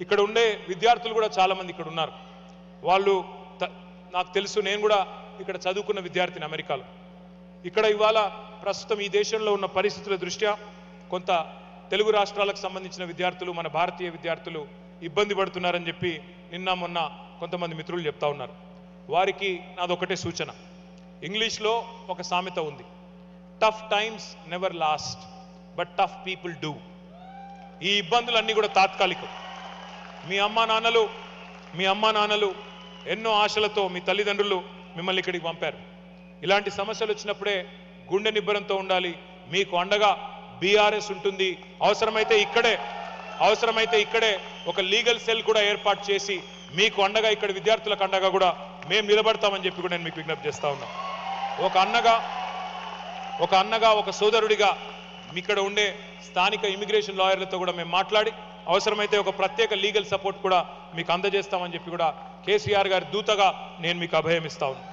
ఇక్కడ ఉండే విద్యార్థులు కూడా చాలా మంది ఇక్కడ ఉన్నారు. వాళ్ళు నాకు తెలుసు, నేను కూడా ఇక్కడ చదువుకున్న విద్యార్థిని అమెరికాలో. ఇక్కడ ఇవాళ ప్రస్తుతం ఈ దేశంలో ఉన్న పరిస్థితుల దృష్ట్యా కొంత తెలుగు రాష్ట్రాలకు సంబంధించిన విద్యార్థులు, మన భారతీయ విద్యార్థులు ఇబ్బంది పడుతున్నారని చెప్పి నిన్న మొన్న కొంతమంది మిత్రులు చెప్తా ఉన్నారు. వారికి నాదొకటే సూచన. ఇంగ్లీష్లో ఒక సామెత ఉంది, tough times never lost but tough people do. ఈ ఇబ్బందులన్నీ కూడా తాత్కాలికం. మీ అమ్మా నాన్నలు ఎన్నో ఆశలతో మీ తల్లిదండ్రులు మిమ్మల్ని ఇక్కడికి పంపారు. ఇలాంటి సమస్యలు వచ్చినప్పుడే గుండె నిబ్బరంతో ఉండాలి. మీకు అండగా బీఆర్ఎస్ ఉంటుంది. అవసరమైతే ఇక్కడే ఒక లీగల్ సెల్ కూడా ఏర్పాటు చేసి మీకు అండగా, ఇక్కడ విద్యార్థులకు అండగా కూడా మేము నిలబడతామని చెప్పి కూడా నేను మీకు విజ్ఞప్తి చేస్తా ఉన్నా. ఒక అన్నగా ఒక సోదరుడిగా ఇక్కడ ఉండే స్థానిక ఇమిగ్రేషన్ లాయర్లతో కూడా మేము మాట్లాడి అవసరమైతే ఒక ప్రత్యేక లీగల్ సపోర్ట్ కూడా మీకు అందజేస్తామని చెప్పి కూడా కేసీఆర్ గారి దూతగా నేను మీకు అభయం ఇస్తా ఉన్నా.